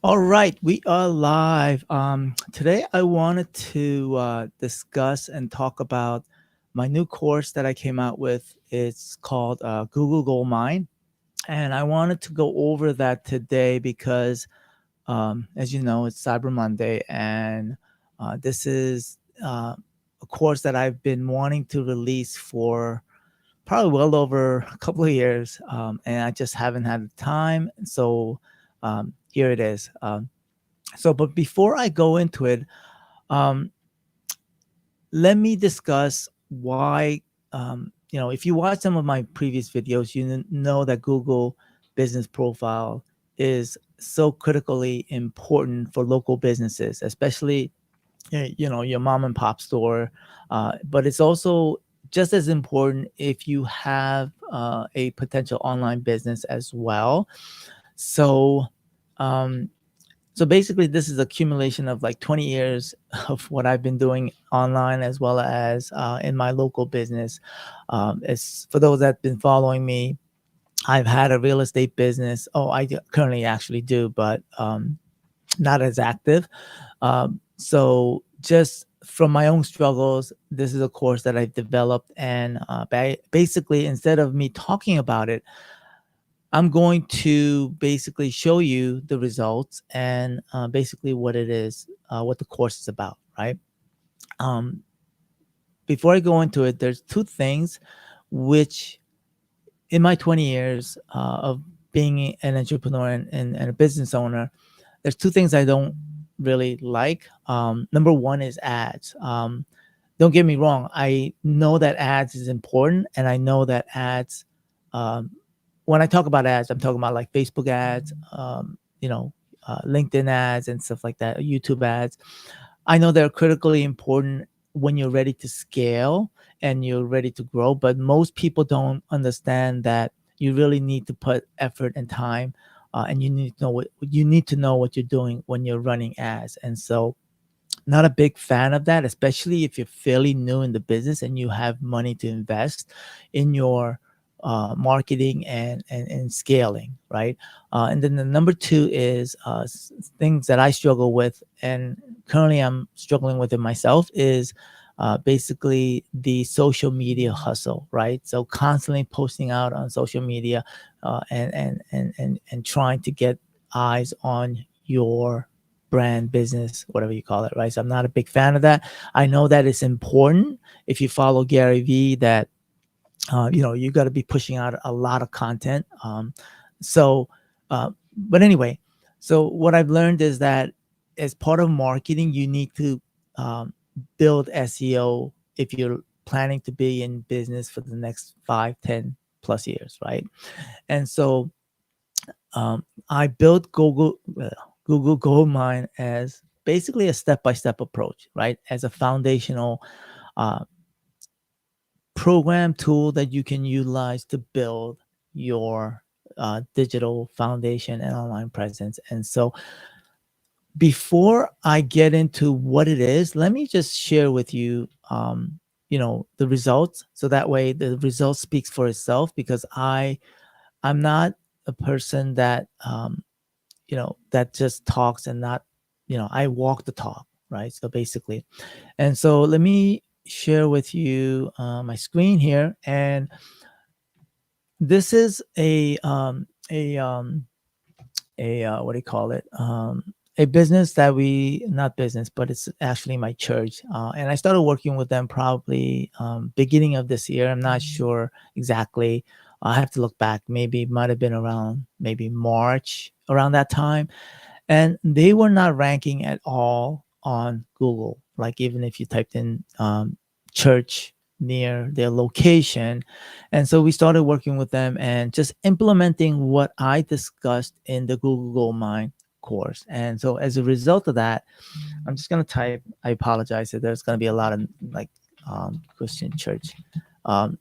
All right, we are live. Today I wanted to discuss and talk about my new course that I came out with. It's called Google Gold Mine, and I wanted to go over that today because, as you know, it's Cyber Monday, and this is a course that I've been wanting to release for probably well over a couple of years, and I just haven't had the time. So here it is. But before I go into it, um, let me discuss why, if you watch some of my previous videos, you know that Google Business Profile is so critically important for local businesses, especially, your mom and pop store. But it's also just as important if you have a potential online business as well. So, um, so basically, this is accumulation of like 20 years of what I've been doing online as well as in my local business. It's for those that have been following me. I've had a real estate business. Oh, currently actually do, but not as active. So just from my own struggles, this is a course that I've developed, and basically, instead of me talking about it, I'm going to basically show you the results and basically what it is, what the course is about, right? Um, Before I go into it, there's two things which, in my 20 years of being an entrepreneur and a business owner, there's two things I don't really like. Number one is ads. Don't get me wrong. I know that ads is important, and I know that ads, um, when I talk about ads, I'm talking about like Facebook ads, LinkedIn ads and stuff like that, YouTube ads. I know they're critically important when you're ready to scale and you're ready to grow, but most people don't understand that you really need to put effort and time, and you need to know what you're doing when you're running ads. And so, not a big fan of that, especially if you're fairly new in the business and you have money to invest in your marketing and scaling, right? And then the number two is things that I struggle with, and currently I'm struggling with it myself, is basically the social media hustle, right? So constantly posting out on social media and trying to get eyes on your brand, business, whatever you call it, right? So I'm not a big fan of that. I know that it's important if you follow Gary Vee that you got to be pushing out a lot of content. So, but anyway, so what I've learned is that as part of marketing, you need to um, build SEO if you're planning to be in business for the next 5, 10 plus years, right? And so I built Google Gold Mine as basically a step-by-step approach, right? As a foundational uh, program tool that you can utilize to build your digital foundation and online presence. And so before I get into what it is, let me just share with you, the results. So that way the result speaks for itself, because I'm not a person that, that just talks and not, I walk the talk, right? So basically, and so let me share with you my screen here. And this is what do you call it? A business that not business, but it's actually my church. And I started working with them probably beginning of this year. I'm not sure exactly. I have to look back. Maybe it might have been around maybe March, around that time. And they were not ranking at all on Google, like even if you typed in church near their location. And so we started working with them and just implementing what I discussed in the Google Goldmine course. And so as a result of that, I'm just going to type, I apologize that there's going to be a lot of like Christian church.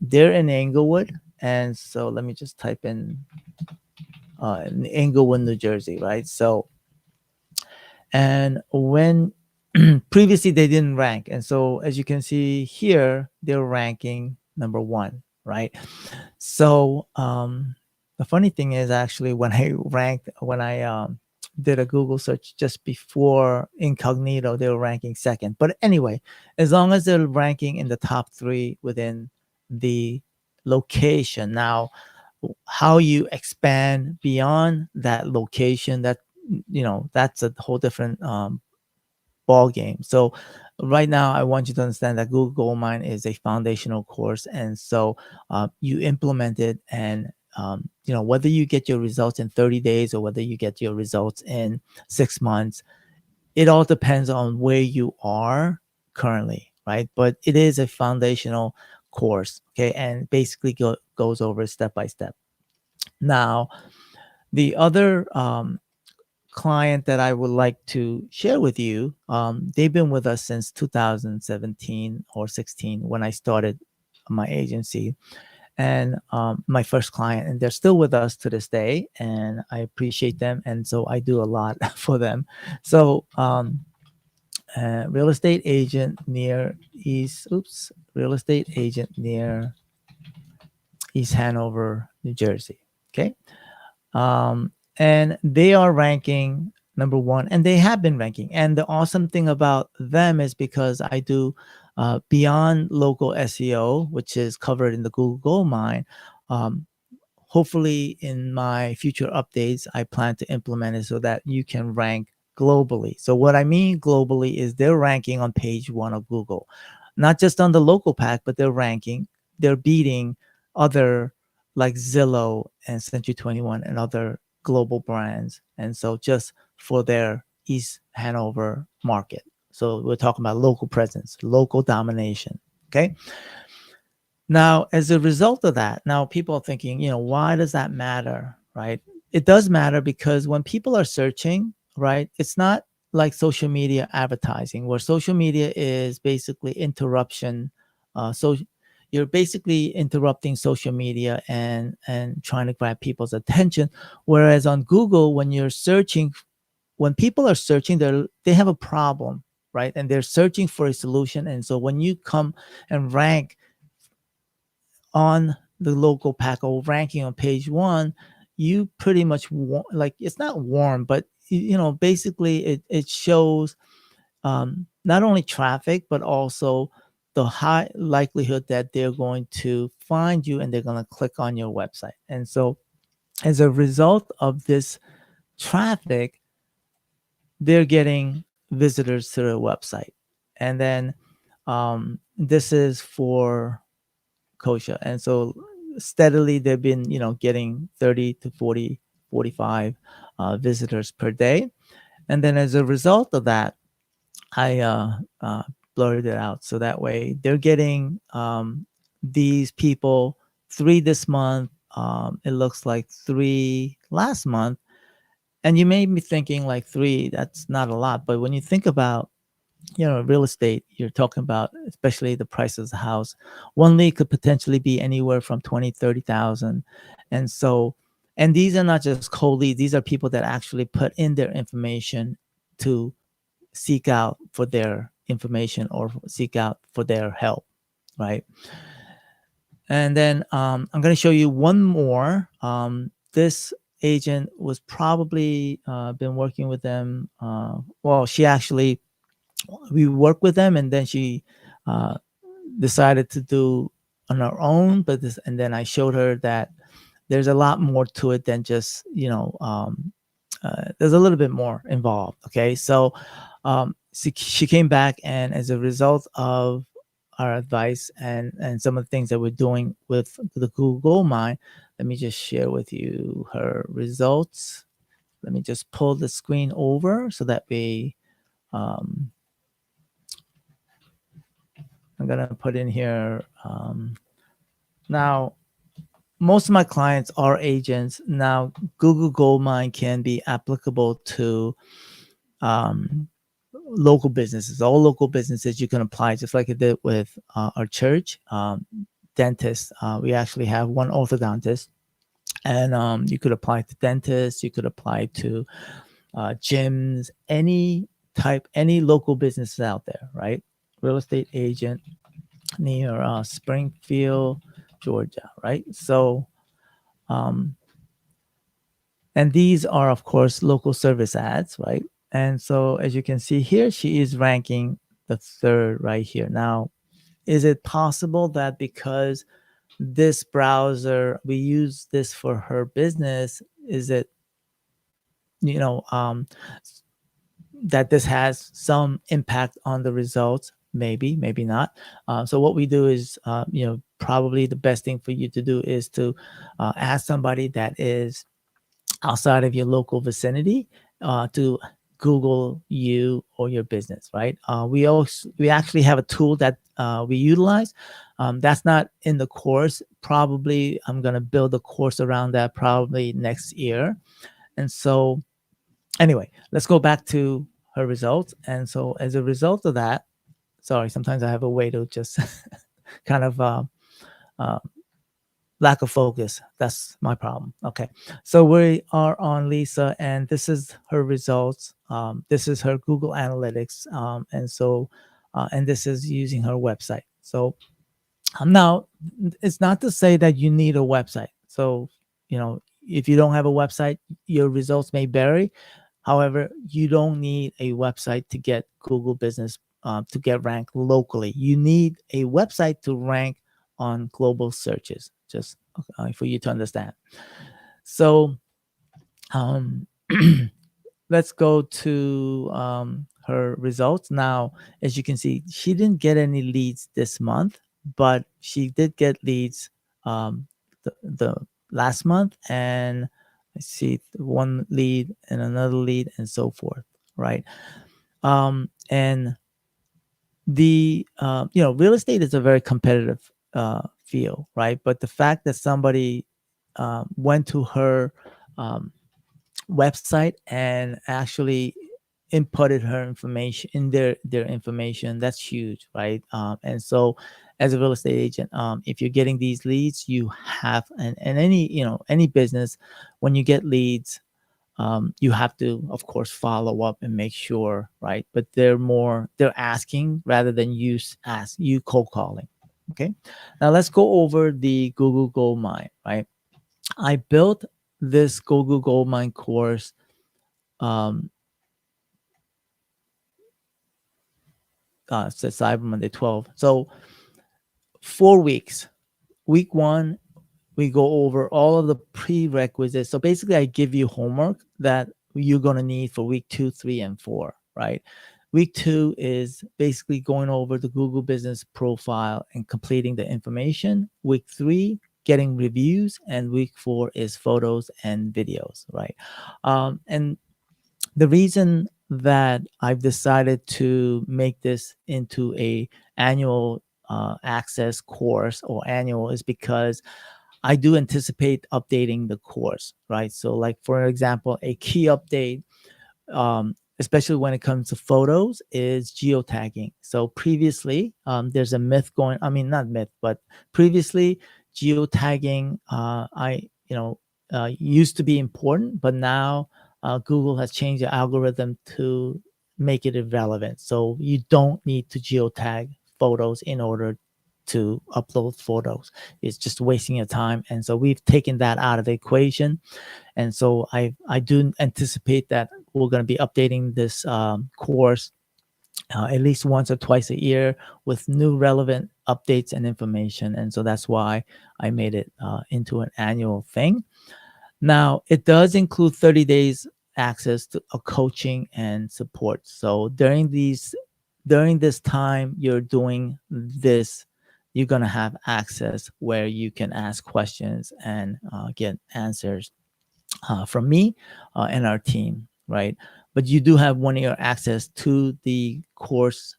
They're in Englewood. And so let me just type in Englewood, New Jersey, right? So, and when previously they didn't rank. And so as you can see here, they're ranking number 1, right? So the funny thing is actually when I did a Google search just before incognito, they were ranking 2nd. But anyway, as long as they're ranking in the top 3 within the location. Now, how you expand beyond that location, that that's a whole different ball game. So right now I want you to understand that Google Goldmine is a foundational course, and so you implement it, and whether you get your results in 30 days or whether you get your results in 6 months, it all depends on where you are currently, right? But it is a foundational course, okay, and basically goes over step by step. Now, the other client that I would like to share with you, they've been with us since 2017 or 16 when I started my agency, and my first client, and they're still with us to this day, and I appreciate them, and so I do a lot for them. So real estate agent near real estate agent near East Hanover, New Jersey. Okay. And they are ranking number 1, and they have been ranking. And the awesome thing about them is because I do beyond local SEO, which is covered in the Google Goldmine. Hopefully in my future updates, I plan to implement it so that you can rank globally. So what I mean globally is they're ranking on page 1 of Google, not just on the local pack, but they're beating other like Zillow and Century 21 and other global brands. And so just for their East Hanover market. So we're talking about local presence, local domination. Okay. Now, as a result of that, now people are thinking, why does that matter, right? It does matter because when people are searching, right, it's not like social media advertising, where social media is basically interruption. So you're basically interrupting social media and trying to grab people's attention. Whereas on Google, when people are searching, they have a problem, right? And they're searching for a solution. And so when you come and rank on the local pack or ranking on page 1, you pretty much like, it's not warm, but basically it shows not only traffic, but also the high likelihood that they're going to find you and they're going to click on your website. And so as a result of this traffic, they're getting visitors to their website. And then this is for kosher. And so steadily they've been, getting 30 to 40, 45 visitors per day. And then as a result of that, I blurred it out. So that way they're getting these people 3 this month. It looks like 3 last month. And you may be thinking like 3, that's not a lot. But when you think about real estate, you're talking about, especially the price of the house, one lead could potentially be anywhere from 20, 30,000. And so, and these are not just cold leads. These are people that actually put in their information to seek out for their information or seek out for their help. Right. And then I'm going to show you one more. This agent was probably been working with them. She actually, we worked with them, and then she decided to do on her own. And then I showed her that there's a lot more to it than just there's a little bit more involved. Okay, so she came back, and as a result of our advice and some of the things that we're doing with the Google Goldmine, let me just share with you her results. Let me just pull the screen over so that we I'm going to put in here. Now, most of my clients are agents. Now, Google Goldmine can be applicable to local businesses. All local businesses you can apply, just like it did with our church. Dentists, we actually have one orthodontist, and you could apply to dentists. You could apply to gyms, any local businesses out there, right? Real estate agent near Springfield, Georgia, right? So, and these are, of course, local service ads, right? And so, as you can see here, she is ranking the third right here. Now, is it possible that because this browser, we use this for her business, is it, that this has some impact on the results? Maybe, maybe not. So what we do is, probably the best thing for you to do is to ask somebody that is outside of your local vicinity to Google you or your business, right? We actually have a tool that we utilize. That's not in the course. Probably I'm going to build a course around that probably next year. And so anyway, let's go back to her results. And so as a result of that, sorry, sometimes I have a way to just kind of lack of focus. That's my problem. Okay. So we are on Lisa, and this is her results. This is her Google Analytics. And this is using her website. So now it's not to say that you need a website. So, if you don't have a website, your results may vary. However, you don't need a website to get Google business, to get ranked locally. You need a website to rank on global searches, just for you to understand. So let's go to her results. Now, as you can see, she didn't get any leads this month, but she did get leads the last month, and I see one lead and another lead and so forth, right? And the real estate is a very competitive field, right? But the fact that somebody went to her website and actually inputted her information in their information, that's huge, right? And so as a real estate agent, if you're getting these leads, you have, and any business, when you get leads, you have to, of course, follow up and make sure, right? But they're asking rather than you cold calling. Okay. Now let's go over the Google Goldmine, right? I built this Google Goldmine course said Cyber Monday 12. So 4 weeks. Week 1, we go over all of the prerequisites. So basically, I give you homework that you're going to need for week 2, 3, and 4, right? Week 2 is basically going over the Google business profile and completing the information. Week 3, getting reviews. And week 4 is photos and videos, right? And the reason that I've decided to make this into a annual access course or annual is because I do anticipate updating the course, right? So like, for example, a key update, especially when it comes to photos, is geotagging. So previously, there's a myth not myth, but previously geotagging, used to be important, but now Google has changed the algorithm to make it irrelevant. So you don't need to geotag photos in order to upload photos. It's just wasting your time. And so we've taken that out of the equation. And so I do anticipate that we're going to be updating this course at least once or twice a year with new relevant updates and information. And so that's why I made it into an annual thing. Now, it does include 30 days access to a coaching and support. So during this time you're doing this, you're going to have access where you can ask questions and get answers from me and our team, right? But you do have 1 year access to the course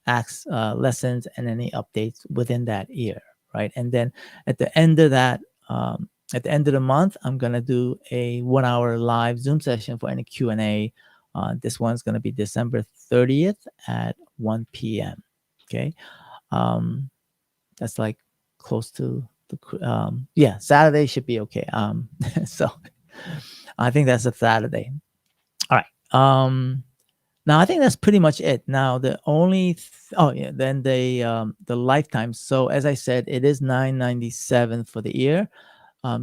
lessons and any updates within that year, right? And then at the end of that, at the end of the month, I'm gonna do a 1 hour live Zoom session for any Q&A. This one's gonna be December 30th at 1 p.m. Okay, that's like close to the yeah, Saturday should be okay. So I think that's a Saturday. All right. Now I think that's pretty much it. Now the only oh yeah, then the lifetime. So as I said, it is $997 for the year.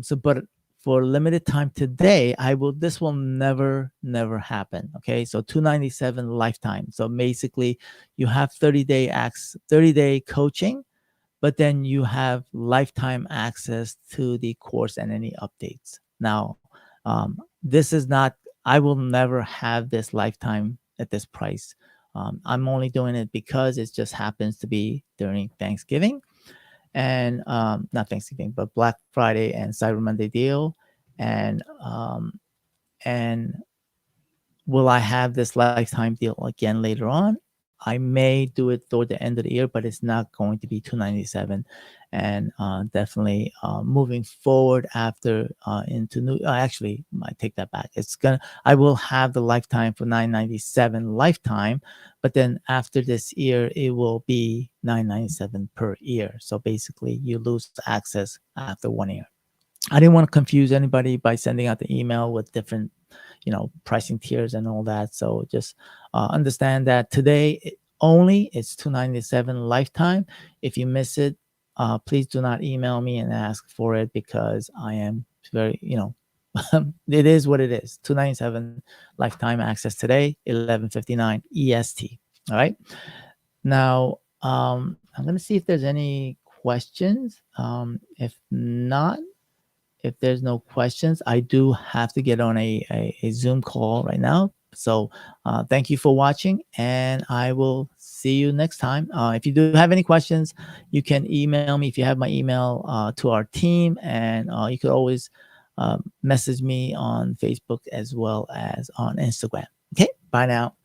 So but for limited time today, this will never happen. Okay, so $297 lifetime. So basically, you have 30-day coaching, but then you have lifetime access to the course and any updates. Now, this is not. I will never have this lifetime at this price. I'm only doing it because it just happens to be during Thanksgiving, and not Thanksgiving, but Black Friday and Cyber Monday deal. And will I have this lifetime deal again later on? I may do it toward the end of the year, but it's not going to be $297. And definitely moving forward after into new. Actually, I take that back. I will have the lifetime for $997 lifetime, but then after this year, it will be $997 per year. So basically, you lose access after 1 year. I didn't want to confuse anybody by sending out the email with different, pricing tiers and all that. So just understand that today only it's $297 lifetime. If you miss it, please do not email me and ask for it, because I am very, it is what it is. $297 lifetime access today, 11:59 EST. All right. Now, I'm going to see if there's any questions. If there's no questions, I do have to get on a Zoom call right now. So thank you for watching, and I will see you next time. If you do have any questions, you can email me if you have my email to our team, and you could always message me on Facebook as well as on Instagram. Okay, bye now.